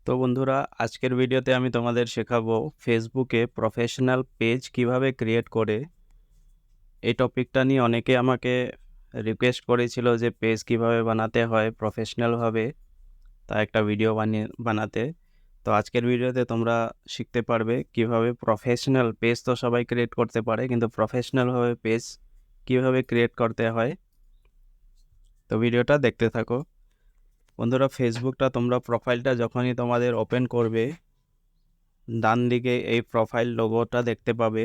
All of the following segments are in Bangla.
তো বন্ধুরা, আজকের ভিডিওতে আমি তোমাদের শেখাবো ফেসবুকে প্রফেশনাল পেজ কিভাবে ক্রিয়েট করে। এই টপিকটা নিয়ে অনেকে আমাকে রিকোয়েস্ট করেছিল যে পেজ কিভাবে বানাতে হয় প্রফেশনালভাবে, তা একটা ভিডিও বানাতে। তো আজকের ভিডিওতে তোমরা শিখতে পারবে কিভাবে প্রফেশনাল পেজ তো সবাই ক্রিয়েট করতে পারে, কিন্তু প্রফেশনালভাবে পেজ কিভাবে ক্রিয়েট করতে হয়। তো ভিডিওটা দেখতে থাকো বন্ধুরা। ফেসবুকটা তোমরা প্রোফাইলটা যখনই তোমাদের ওপেন করবে, ডান দিকে এই প্রোফাইল লোগোটা দেখতে পাবে।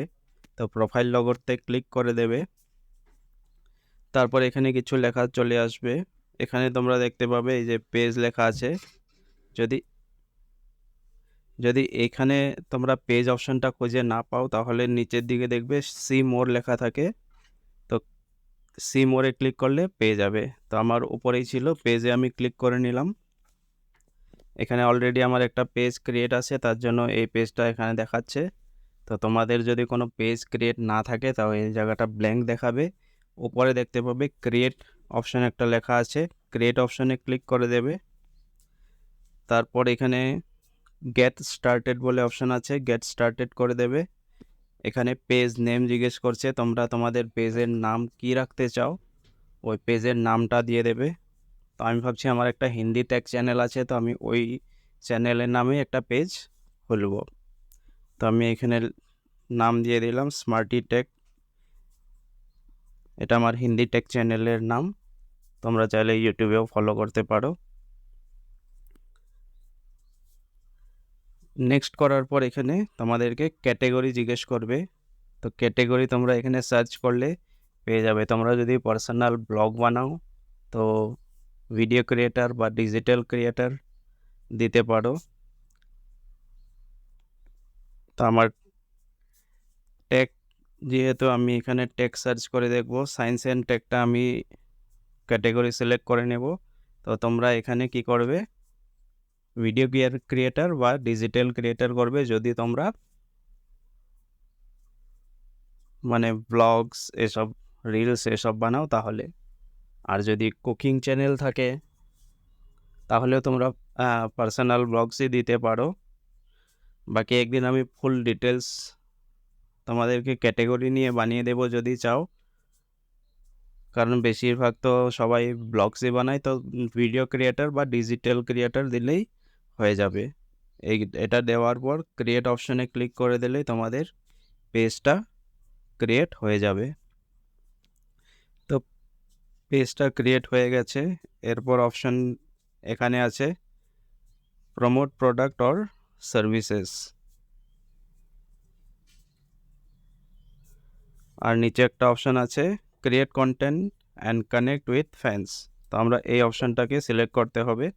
তো প্রোফাইল লোগোতে ক্লিক করে দেবে, তারপর এখানে কিছু লেখা চলে আসবে। এখানে তোমরা দেখতে পাবে এই যে পেজ লেখা আছে। যদি যদি এখানে তোমরা পেজ অপশনটা খুঁজে না পাও, তাহলে নিচের দিকে দেখবে সি মোর লেখা থাকে। তো সি মোরে ক্লিক করলে পেয়ে যাবে। তো আমার উপরেই ছিল, পেজে আমি ক্লিক করে নিলাম। এখানে অলরেডি আমার একটা পেজ ক্রিয়েট আছে, তার জন্য এই পেজটা এখানে দেখাচ্ছে। তো তোমাদের যদি কোনো পেজ ক্রিয়েট না থাকে, তাহলে এই জায়গাটা ব্ল্যাঙ্ক দেখাবে। উপরে দেখতে পাবে ক্রিয়েট অপশন একটা লেখা আছে, ক্রিয়েট অপশনে ক্লিক করে দেবে। তারপর এখানে গেট স্টার্টেড বলে অপশন আছে, গেট স্টার্টেড করে দেবে। এখানে পেজ নেম জিজ্ঞেস করছে, তোমরা তোমাদের পেজের নাম কি রাখতে চাও, ওই পেজের নামটা দিয়ে দেবে। তো আমি ভাবছি আমার একটা হিন্দি টেক চ্যানেল আছে, তো আমি ওই চ্যানেলের নামে একটা পেজ খুলব। তো আমি এখানে নাম দিয়ে দিলাম স্মার্টি টেক। এটা আমার হিন্দি টেক চ্যানেলের নাম। তোমরা চাইলে ইউটিউবেও ফলো করতে পারো। নেক্সট করার পর এখানে তোমাদেরকে ক্যাটেগরি জিজ্ঞেস করবে। তো ক্যাটেগরি তোমরা এখানে সার্চ করলে পেয়ে যাবে। তোমরা যদি পার্সোনাল ব্লগ বানাও, তো ভিডিও ক্রিয়েটার বা ডিজিটাল ক্রিয়েটার দিতে পারো। তো আমার টেক, যেহেতু আমি এখানে টেক সার্চ করে দেখব, সায়েন্স অ্যান্ড টেকটা আমি ক্যাটেগরি সিলেক্ট করে নেব। তো তোমরা এখানে কি করবে, ভিডিও ক্রিয়েটার বা ডিজিটাল ক্রিয়েটার করবে যদি তোমরা মানে ব্লগস এসব, রিলস এসব বানাও তাহলে। আর যদি কুকিং চ্যানেল থাকে, তাহলেও তোমরা পার্সোনাল ব্লগসই দিতে পারো। বাকি একদিন আমি ফুল ডিটেলস তোমাদেরকে ক্যাটেগরি নিয়ে বানিয়ে দেব যদি চাও, কারণ বেশিরভাগ তো সবাই ব্লগসই বানায়। তো ভিডিও ক্রিয়েটার বা ডিজিটাল ক্রিয়েটার দিলেই হয়ে যাবে। এটা দেওয়ার পর ক্রিয়েট অপশনে ক্লিক করে দিলেই তোমাদের পেজটা ক্রিয়েট হয়ে যাবে। তো পেজটা ক্রিয়েট হয়ে গেছে। এরপর অপশন এখানে আছে প্রমোট প্রোডাক্ট অর সার্ভিসেস, আর নিচে একটা অপশন আছে create content and connect with fans. তো আমরা এই অপশনটাকে সিলেক্ট করতে হবে।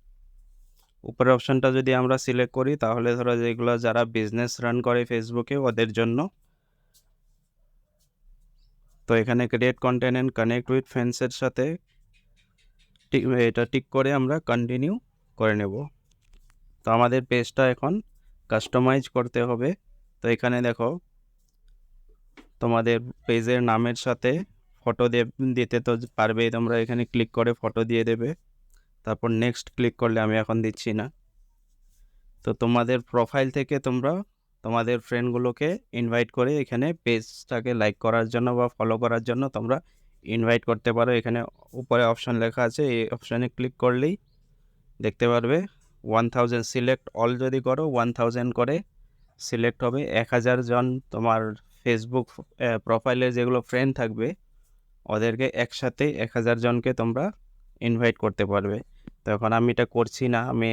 উপরের অপশনটা যদি আমরা সিলেক্ট করি, তাহলে ধরো যেগুলো যারা বিজনেস রান করে ফেসবুকে, ওদের জন্য। তো এখানে create content and connect with ফ্যান্সের সাথে এটা টিক করে আমরা কন্টিনিউ করে নেব। তো আমাদের পেজটা এখন কাস্টমাইজ করতে হবে। তো এখানে দেখো, তোমাদের পেজের নামের সাথে ফটো দিতে তো পারবেই, তোমরা এখানে ক্লিক করে ফটো দিয়ে দেবে। তারপর নেক্সট ক্লিক করলে, আমি এখন দিচ্ছি না। তো তোমাদের প্রোফাইল থেকে তোমরা তোমাদের ফ্রেন্ডগুলোকে ইনভাইট করে এখানে পেজটাকে লাইক করার জন্য বা ফলো করার জন্য তোমরা ইনভাইট করতে পারো। এখানে উপরে অপশন লেখা আছে, এই অপশানে ক্লিক করলেই দেখতে পারবে 1000 সিলেক্ট অল যদি করো 1000 করে সিলেক্ট হবে। 1000 জন তোমার ফেসবুক প্রোফাইলে যেগুলো ফ্রেন্ড থাকবে, ওদেরকে একসাথে 1000 জনকে তোমরা ইনভাইট করতে পারবে। তো এখন আমি এটা করছি না, আমি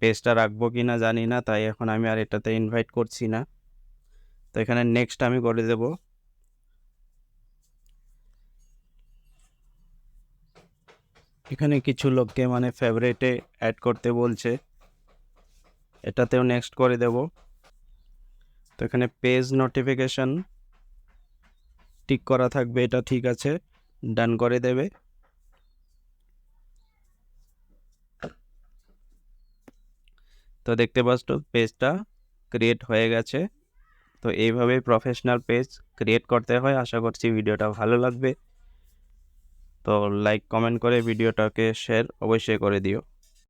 পেজটা রাখবো কি না জানি না, তাই এখন আমি আর এটাতে ইনভাইট করছি না। তো এখানে নেক্সট আমি করে দেব। এখানে কিছু লোককে মানে ফেভারিটে অ্যাড করতে বলছে, এটাতেও নেক্সট করে দেব। তো এখানে পেজ নোটিফিকেশন টিক করা থাকবে, এটা ঠিক আছে, ডান করে দেবে। তো দেখতে পাচ্ছ পেজটা ক্রিয়েট হয়ে গেছে। তো এইভাবেই প্রফেশনাল পেজ ক্রিয়েট করতে হয়। আশা করছি ভিডিওটা ভালো লাগবে। তো লাইক কমেন্ট করে ভিডিওটাকে শেয়ার অবশ্যই করে দিও।